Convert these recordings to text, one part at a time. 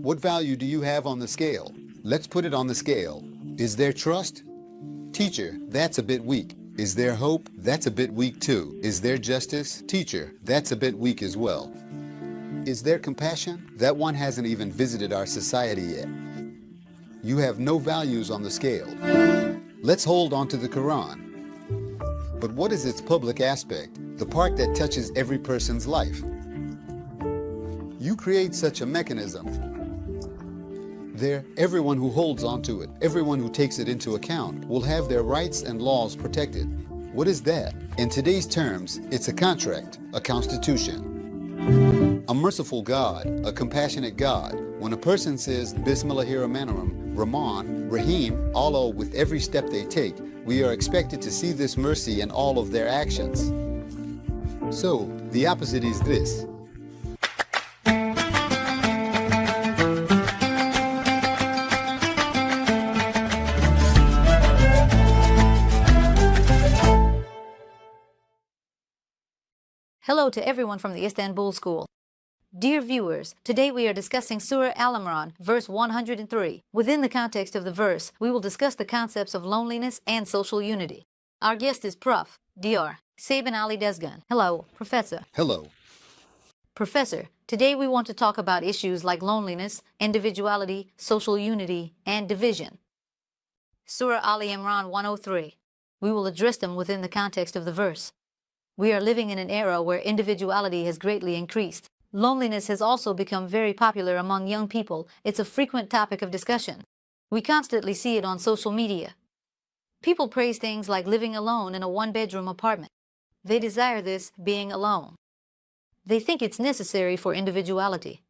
What value do you have on the scale? Let's put it on the scale. Is there trust? Teacher, that's a bit weak. Is there hope? That's a bit weak too. Is there justice? Teacher, that's a bit weak as well. Is there compassion? That one hasn't even visited our society yet. You have no values on the scale. Let's hold on to the Quran. But what is its public aspect, the part that touches every person's life? You create such a mechanism. There, everyone who holds onto it, everyone who takes it into account, will have their rights and laws protected. What is that? In today's terms, it's a contract, a constitution. A merciful God, a compassionate God. When a person says Bismillahirrahmanirrahim, Rahman, Rahim, Allah with every step they take, we are expected to see this mercy in all of their actions. So, the opposite is this. Hello to everyone from the Istanbul School. Dear viewers, today we are discussing Surah Al-Imran, verse 103. Within the context of the verse, we will discuss the concepts of loneliness and social unity. Our guest is Prof. Dr. Şaban Ali Düzgün. Hello, Professor. Hello. Professor, today we want to talk about issues like loneliness, individuality, social unity, and division. Surah Al-Imran 103. We will address them within the context of the verse. We are living in an era where individuality has greatly increased. Loneliness has also become very popular among young people. It's a frequent topic of discussion. We constantly see it on social media. People praise things like living alone in a one-bedroom apartment. They desire this, being alone. They think it's necessary for individuality.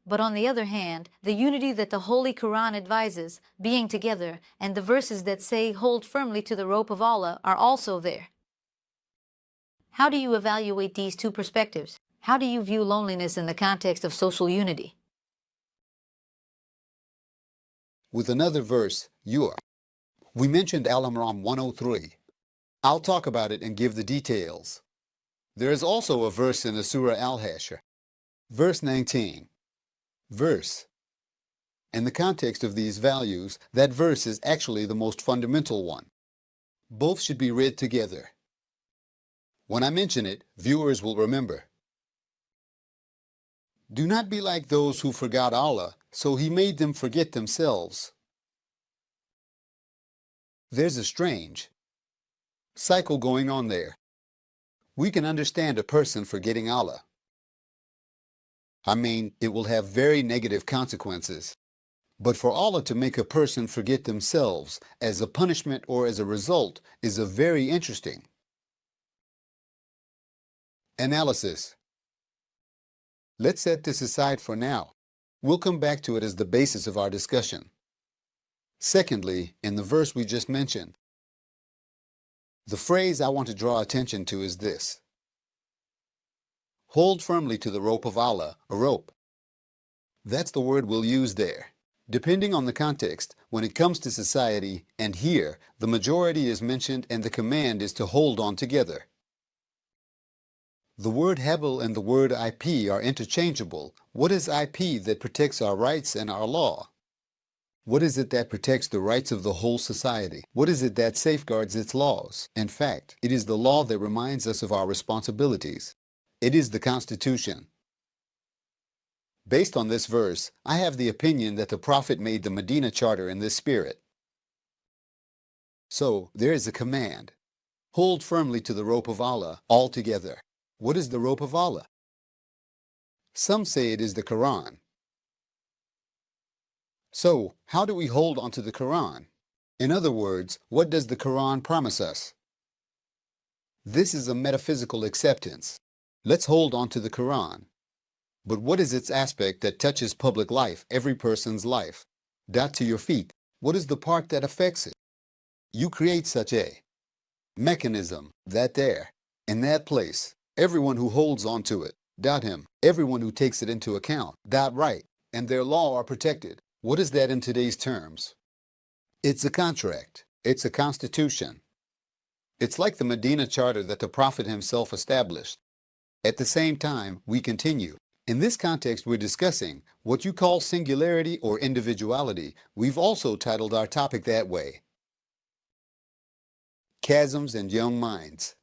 But on the other hand, the unity that the Holy Quran advises, being together, and the verses that say hold firmly to the rope of Allah are also there. How do you evaluate these two perspectives? How do you view loneliness in the context of social unity? With another verse, we mentioned Al-Imran 103. I'll talk about it and give the details. There is also a verse in the Surah al-Hashr, verse 19. Verse. In the context of these values, that verse is actually the most fundamental one. Both should be read together. When I mention it, viewers will remember. Do not be like those who forgot Allah, so He made them forget themselves. There's a strange cycle going on there. We can understand a person forgetting Allah. I mean, it will have very negative consequences. But for Allah to make a person forget themselves as a punishment or as a result is a very interesting analysis. Let's set this aside for now. We'll come back to it as the basis of our discussion. Secondly, in the verse we just mentioned, the phrase I want to draw attention to is this. Hold firmly to the rope of Allah, a rope. That's the word we'll use there. Depending on the context, when it comes to society, and here, the majority is mentioned and the command is to hold on together. The word habl and the word IP are interchangeable. What is IP that protects our rights and our law? What is it that protects the rights of the whole society? What is it that safeguards its laws? In fact, it is the law that reminds us of our responsibilities. It is the Constitution. Based on this verse, I have the opinion that the Prophet made the Medina Charter in this spirit. So, there is a command. Hold firmly to the rope of Allah, all together. What is the rope of Allah? Some say it is the Quran. So, how do we hold onto the Quran? In other words, what does the Quran promise us? This is a metaphysical acceptance. Let's hold on to the Quran. But what is its aspect that touches public life, every person's life? Dot to your feet. What is the part that affects it? You create such a mechanism that there, in that place, everyone who holds on to it, dot him, everyone who takes it into account, dot right, and their law are protected. What is that in today's terms? It's a contract. It's a constitution. It's like the Medina Charter that the Prophet himself established. At the same time, we continue. In this context, we're discussing what you call singularity or individuality. We've also titled our topic that way. Chasms and young minds.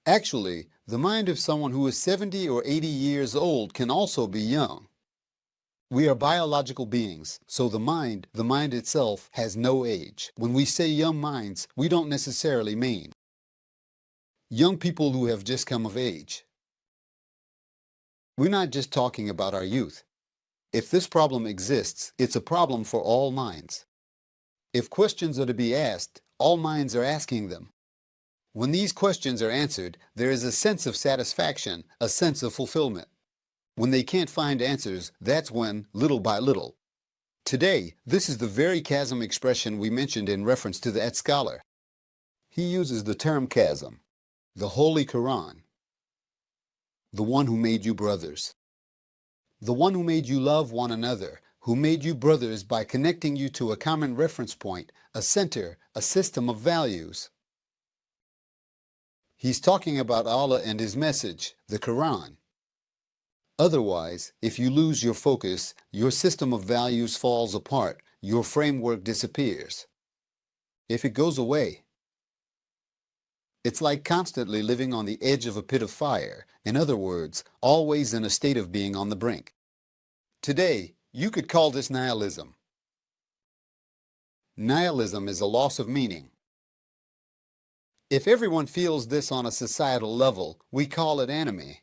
Actually, the mind of someone who is 70 or 80 years old can also be young. We are biological beings, so the mind itself has no age. When we say young minds, we don't necessarily mean young people who have just come of age. We're not just talking about our youth. If this problem exists, it's a problem for all minds. If questions are to be asked, all minds are asking them. When these questions are answered, there is a sense of satisfaction, a sense of fulfillment. When they can't find answers, that's when, little by little. Today, this is the very chasm expression we mentioned in reference to that scholar. He uses the term chasm, the Holy Quran, the one who made you brothers, the one who made you love one another, who made you brothers by connecting you to a common reference point, a center, a system of values. He's talking about Allah and His message, the Quran. Otherwise, if you lose your focus, your system of values falls apart, your framework disappears. If it goes away, it's like constantly living on the edge of a pit of fire. In other words, always in a state of being on the brink. Today, you could call this nihilism. Nihilism is a loss of meaning. If everyone feels this on a societal level, we call it enemy.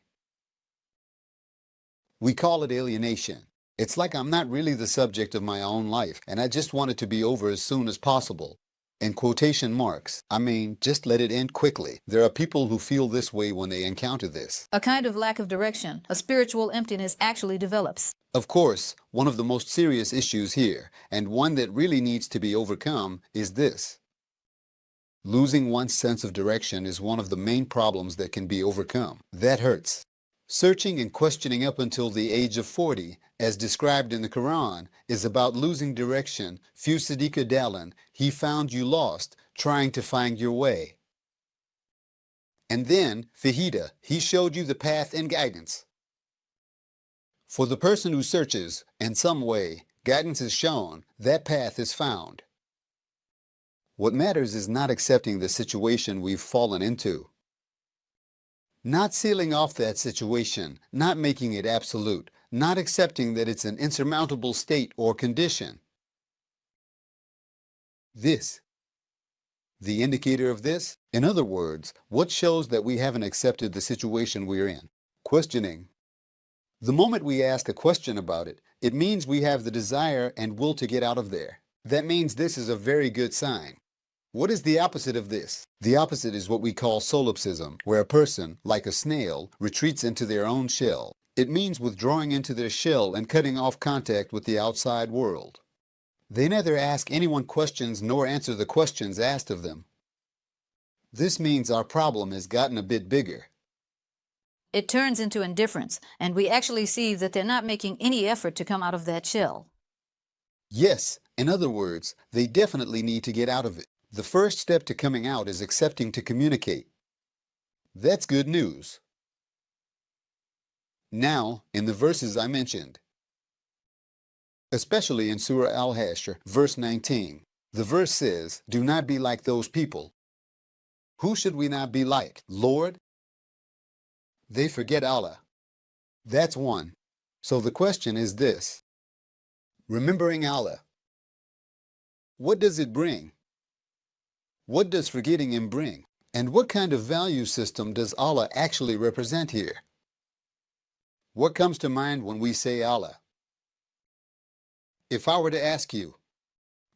We call it alienation. It's like I'm not really the subject of my own life, and I just want it to be over as soon as possible. In quotation marks, I mean, just let it end quickly. There are people who feel this way when they encounter this. A kind of lack of direction, a spiritual emptiness actually develops. Of course, one of the most serious issues here, and one that really needs to be overcome, is this. Losing one's sense of direction is one of the main problems that can be overcome. That hurts. Searching and questioning up until the age of 40, as described in the Quran, is about losing direction. Fusadika Dalan, he found you lost, trying to find your way. And then, Fahida, he showed you the path and guidance. For the person who searches, in some way, guidance is shown, that path is found. What matters is not accepting the situation we've fallen into. Not sealing off that situation, not making it absolute, not accepting that it's an insurmountable state or condition. This. The indicator of this? In other words, what shows that we haven't accepted the situation we're in? Questioning. The moment we ask a question about it, it means we have the desire and will to get out of there. That means this is a very good sign. What is the opposite of this? The opposite is what we call solipsism, where a person, like a snail, retreats into their own shell. It means withdrawing into their shell and cutting off contact with the outside world. They neither ask anyone questions nor answer the questions asked of them. This means our problem has gotten a bit bigger. It turns into indifference, and we actually see that they're not making any effort to come out of that shell. Yes, in other words, they definitely need to get out of it. The first step to coming out is accepting to communicate. That's good news. Now, in the verses I mentioned, especially in Surah al-Hashr, verse 19, the verse says, "Do not be like those people." Who should we not be like? Lord? They forget Allah. That's one. So the question is this. Remembering Allah. What does it bring? What does forgetting Him bring? And what kind of value system does Allah actually represent here? What comes to mind when we say Allah? If I were to ask you,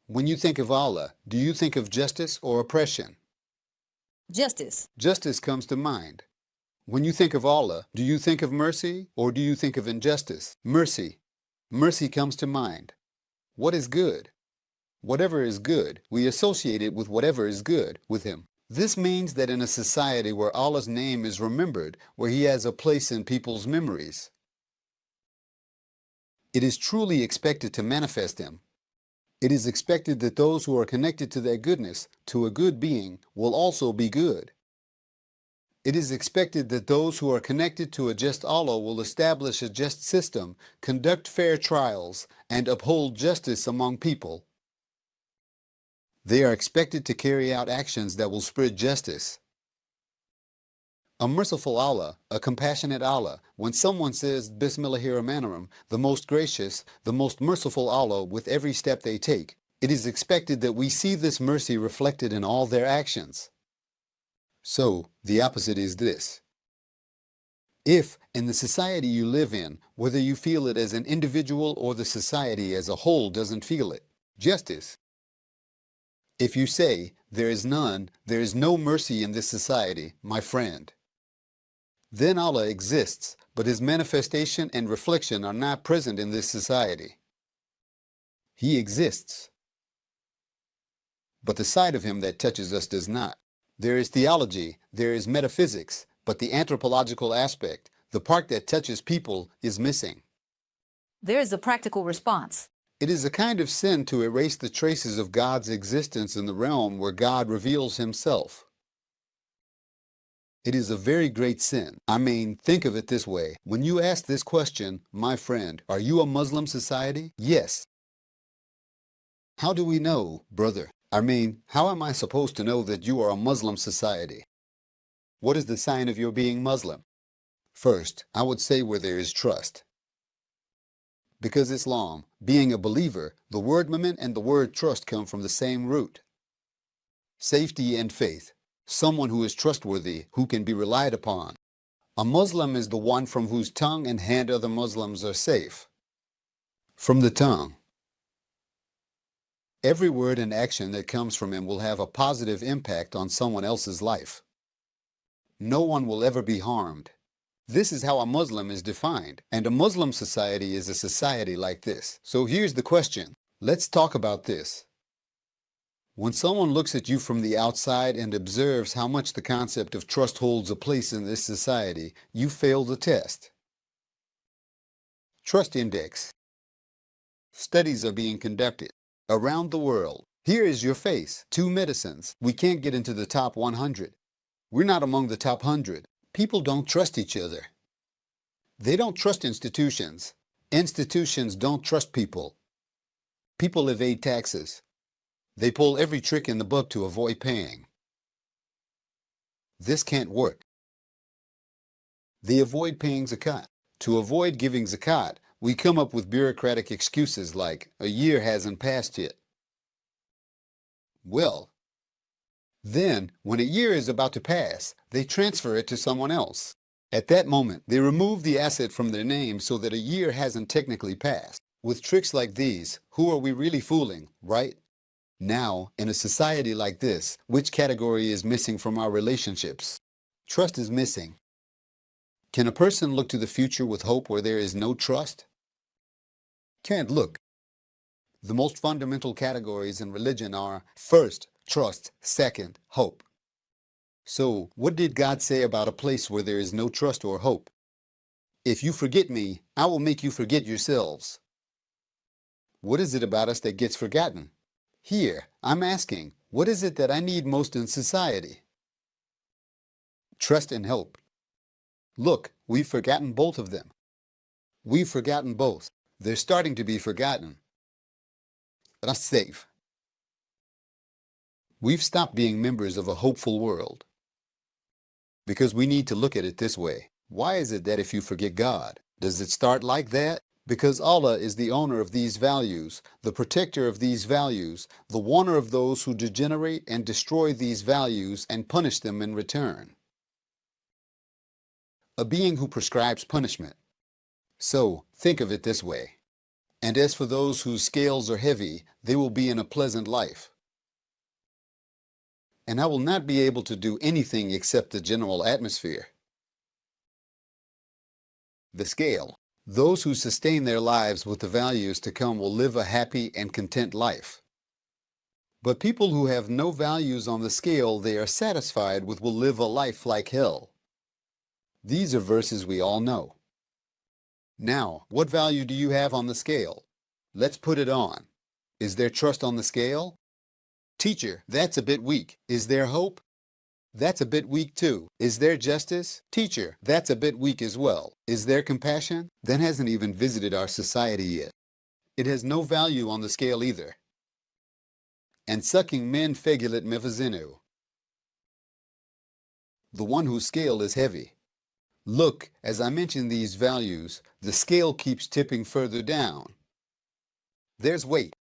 when you think of Allah, do you think of justice or oppression? Justice. Justice comes to mind. When you think of Allah, do you think of mercy or do you think of injustice? Mercy. Mercy comes to mind. What is good? Whatever is good, we associate it with whatever is good with Him. This means that in a society where Allah's name is remembered, where He has a place in people's memories, it is truly expected to manifest Him. It is expected that those who are connected to that goodness, to a good being, will also be good. It is expected that those who are connected to a just Allah will establish a just system, conduct fair trials, and uphold justice among people. They are expected to carry out actions that will spread justice. A merciful Allah, a compassionate Allah. When someone says Bismillahirrahmanirrahim, the most gracious, the most merciful Allah with every step they take, it is expected that we see this mercy reflected in all their actions. So, the opposite is this. If, in the society you live in, whether you feel it as an individual or the society as a whole doesn't feel it, justice. If you say, there is no mercy in this society, my friend, then Allah exists, but His manifestation and reflection are not present in this society. He exists, but the side of Him that touches us does not. There is theology, there is metaphysics, but the anthropological aspect, the part that touches people, is missing. There is a practical response. It is a kind of sin to erase the traces of God's existence in the realm where God reveals Himself. It is a very great sin. I mean, think of it this way. When you ask this question, my friend, are you a Muslim society? Yes. How do we know, brother? I mean, how am I supposed to know that you are a Muslim society? What is the sign of your being Muslim? First, I would say where there is trust. Because Islam, being a believer, the word mu'min and the word trust come from the same root. Safety and faith. Someone who is trustworthy, who can be relied upon. A Muslim is the one from whose tongue and hand other Muslims are safe. From the tongue. Every word and action that comes from him will have a positive impact on someone else's life. No one will ever be harmed. This is how a Muslim is defined, and a Muslim society is a society like this. So here's the question. Let's talk about this. When someone looks at you from the outside and observes how much the concept of trust holds a place in this society, you fail the test. Trust Index. Studies are being conducted around the world. Here is your face. 2 medicines. We can't get into the top 100. We're not among the top 100. People don't trust each other. They don't trust institutions. Institutions don't trust people. People evade taxes. They pull every trick in the book to avoid paying. This can't work. They avoid paying zakat. To avoid giving zakat, we come up with bureaucratic excuses like, a year hasn't passed yet. Well, then, when a year is about to pass, they transfer it to someone else. At that moment, they remove the asset from their name so that a year hasn't technically passed. With tricks like these, who are we really fooling, right? Now, in a society like this, which category is missing from our relationships? Trust is missing. Can a person look to the future with hope where there is no trust? Can't look. The most fundamental categories in religion are, first, trust, second, hope. So, what did God say about a place where there is no trust or hope? If you forget me, I will make you forget yourselves. What is it about us that gets forgotten? Here, I'm asking, what is it that I need most in society? Trust and hope. Look, we've forgotten both of them. We've forgotten both. They're starting to be forgotten. That's safe. We've stopped being members of a hopeful world. Because we need to look at it this way. Why is it that if you forget God, does it start like that? Because Allah is the owner of these values, the protector of these values, the warner of those who degenerate and destroy these values and punish them in return. A being who prescribes punishment. So, think of it this way. And as for those whose scales are heavy, they will be in a pleasant life. And I will not be able to do anything except the general atmosphere. The scale. Those who sustain their lives with the values to come will live a happy and content life. But people who have no values on the scale they are satisfied with will live a life like hell. These are verses we all know. Now, what value do you have on the scale? Let's put it on. Is there trust on the scale? Teacher, that's a bit weak. Is there hope? That's a bit weak too. Is there justice? Teacher, that's a bit weak as well. Is there compassion? That hasn't even visited our society yet. It has no value on the scale either. And sucking men fegulit mefazinu. The one whose scale is heavy. Look, as I mention these values, the scale keeps tipping further down. There's weight.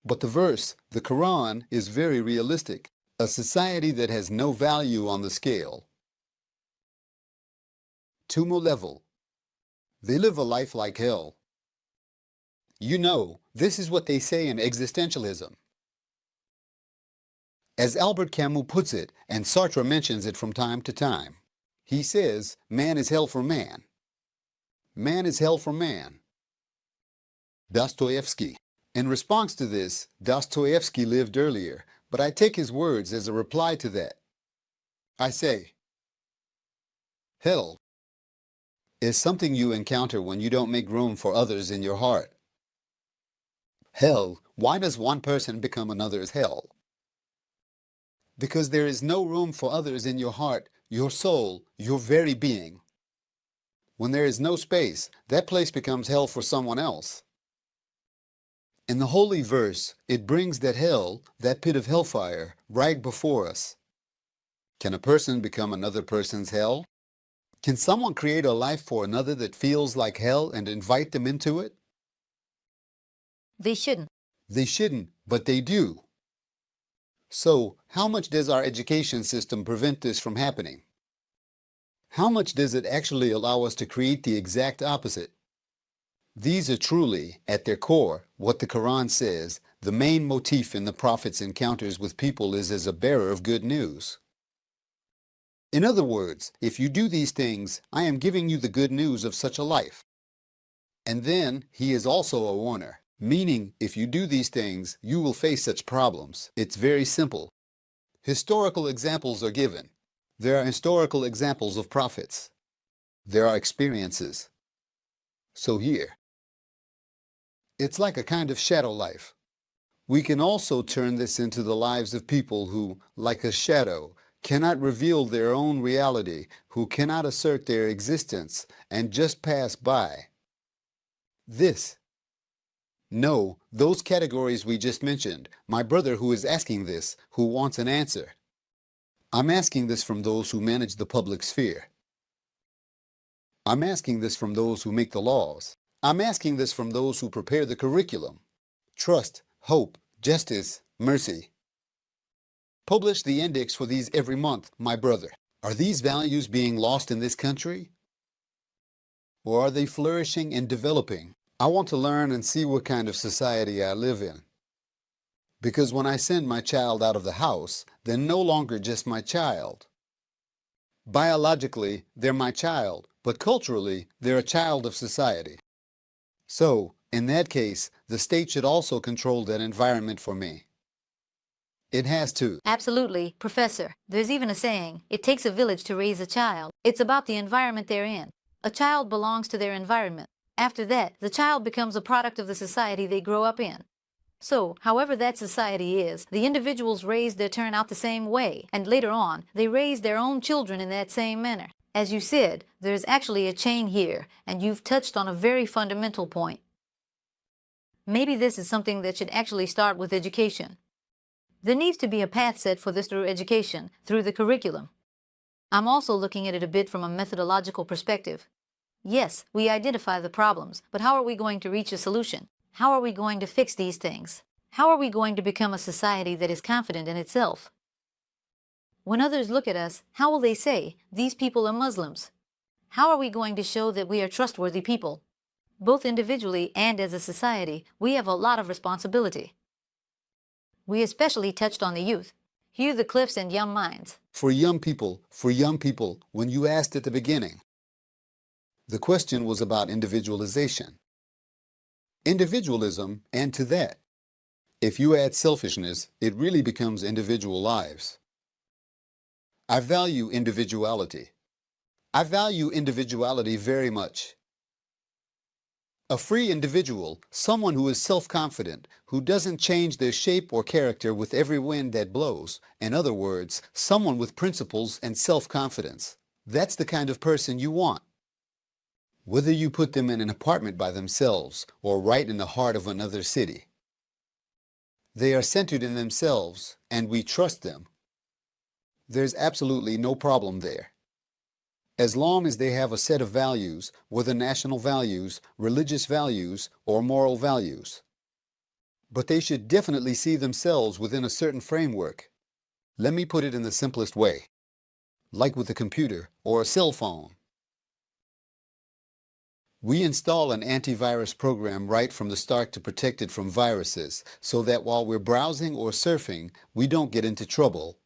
But the verse, the Quran, is very realistic. A society that has no value on the scale. Tumo level. They live a life like hell. You know, this is what they say in existentialism. As Albert Camus puts it, and Sartre mentions it from time to time, he says, man is hell for man. Man is hell for man. Dostoevsky. In response to this, Dostoevsky lived earlier, but I take his words as a reply to that. I say, hell is something you encounter when you don't make room for others in your heart. Hell, why does one person become another's hell? Because there is no room for others in your heart, your soul, your very being. When there is no space, that place becomes hell for someone else. In the holy verse, it brings that hell, that pit of hellfire, right before us. Can a person become another person's hell? Can someone create a life for another that feels like hell and invite them into it? They shouldn't. They shouldn't, but they do. So, how much does our education system prevent this from happening? How much does it actually allow us to create the exact opposite? These are truly, at their core, what the Quran says, the main motif in the Prophet's encounters with people is as a bearer of good news. In other words, if you do these things, I am giving you the good news of such a life. And then, he is also a warner, meaning, if you do these things, you will face such problems. It's very simple. Historical examples are given. There are historical examples of prophets. There are experiences. So here, it's like a kind of shadow life. We can also turn this into the lives of people who, like a shadow, cannot reveal their own reality, who cannot assert their existence, and just pass by. No, those categories we just mentioned, my brother who is asking this, who wants an answer. I'm asking this from those who manage the public sphere. I'm asking this from those who make the laws. I'm asking this from those who prepare the curriculum. Trust, hope, justice, mercy. Publish the index for these every month, my brother. Are these values being lost in this country? Or are they flourishing and developing? I want to learn and see what kind of society I live in. Because when I send my child out of the house, they're no longer just my child. Biologically, they're my child, but culturally, they're a child of society. So, in that case, the state should also control that environment for me. It has to. Absolutely, Professor. There's even a saying, it takes a village to raise a child. It's about the environment they're in. A child belongs to their environment. After that, the child becomes a product of the society they grow up in. So, however that society is, the individuals raised their turn out the same way, and later on, they raise their own children in that same manner. As you said, there's actually a chain here, and you've touched on a very fundamental point. Maybe this is something that should actually start with education. There needs to be a path set for this through education, through the curriculum. I'm also looking at it a bit from a methodological perspective. Yes, we identify the problems, but how are we going to reach a solution? How are we going to fix these things? How are we going to become a society that is confident in itself? When others look at us, how will they say, these people are Muslims? How are we going to show that we are trustworthy people? Both individually and as a society, we have a lot of responsibility. We especially touched on the youth. Hew the cliffs and young minds. For young people, when you asked at the beginning, the question was about individualization. Individualism, and to that, if you add selfishness, it really becomes individual lives. I value individuality. I value individuality very much. A free individual, someone who is self-confident, who doesn't change their shape or character with every wind that blows. In other words, someone with principles and self-confidence. That's the kind of person you want. Whether you put them in an apartment by themselves or right in the heart of another city. They are centered in themselves, and we trust them. There's absolutely no problem there. As long as they have a set of values, whether national values, religious values, or moral values. But they should definitely see themselves within a certain framework. Let me put it in the simplest way. Like with a computer or a cell phone. We install an antivirus program right from the start to protect it from viruses, so that while we're browsing or surfing, we don't get into trouble.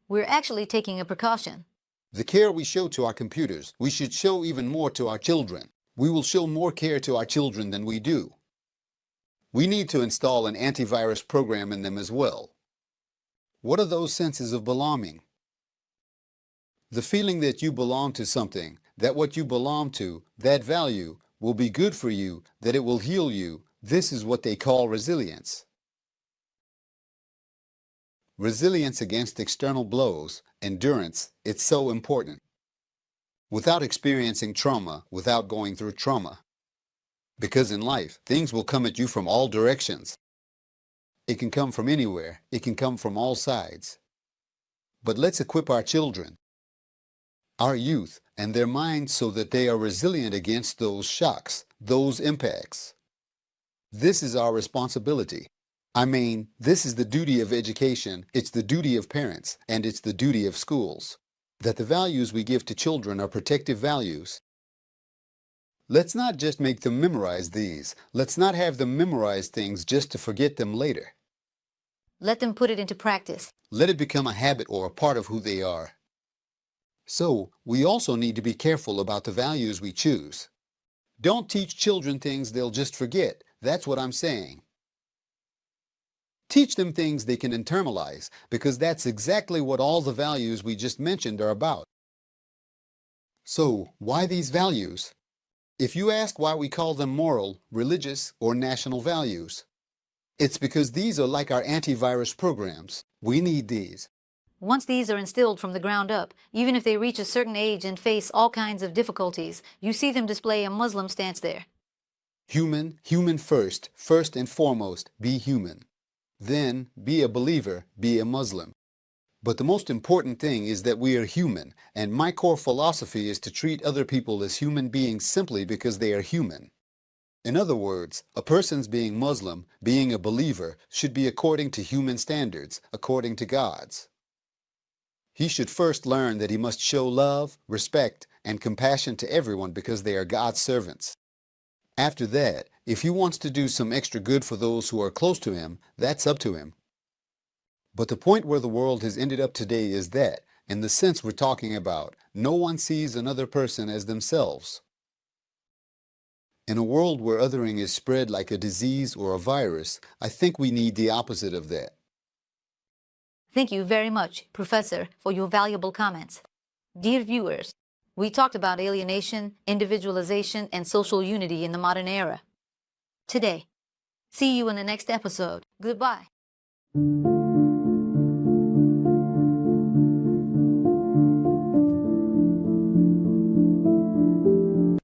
We're actually taking a precaution. The care we show to our computers, we should show even more to our children. We will show more care to our children than we do. We need to install an antivirus program in them as well. What are those senses of belonging? The feeling that you belong to something, that what you belong to, that value, will be good for you, that it will heal you. This is what they call resilience. Resilience against external blows, endurance, it's so important. Without experiencing trauma, without going through trauma. Because in life, things will come at you from all directions. It can come from anywhere. It can come from all sides. But let's equip our children, our youth, and their minds so that they are resilient against those shocks, those impacts. This is our responsibility. This is the duty of education, it's the duty of parents, and it's the duty of schools. That the values we give to children are protective values. Let's not just make them memorize these. Let's not have them memorize things just to forget them later. Let them put it into practice. Let it become a habit or a part of who they are. So, we also need to be careful about the values we choose. Don't teach children things they'll just forget. That's what I'm saying. Teach them things they can internalize, because that's exactly what all the values we just mentioned are about. So, why these values? If you ask why we call them moral, religious, or national values, it's because these are like our antivirus programs. We need these. Once these are instilled from the ground up, even if they reach a certain age and face all kinds of difficulties, you see them display a Muslim stance there. Human first, first and foremost, be human. Then, be a believer, be a Muslim. But the most important thing is that we are human, and my core philosophy is to treat other people as human beings simply because they are human. In other words, a person's being Muslim, being a believer, should be according to human standards, according to God's. He should first learn that he must show love, respect, and compassion to everyone because they are God's servants. After that, if he wants to do some extra good for those who are close to him, that's up to him. But the point where the world has ended up today is that, in the sense we're talking about, no one sees another person as themselves. In a world where othering is spread like a disease or a virus, I think we need the opposite of that. Thank you very much, Professor, for your valuable comments. Dear viewers, we talked about alienation, individualization, and social unity in the modern era today. See you in the next episode. Goodbye.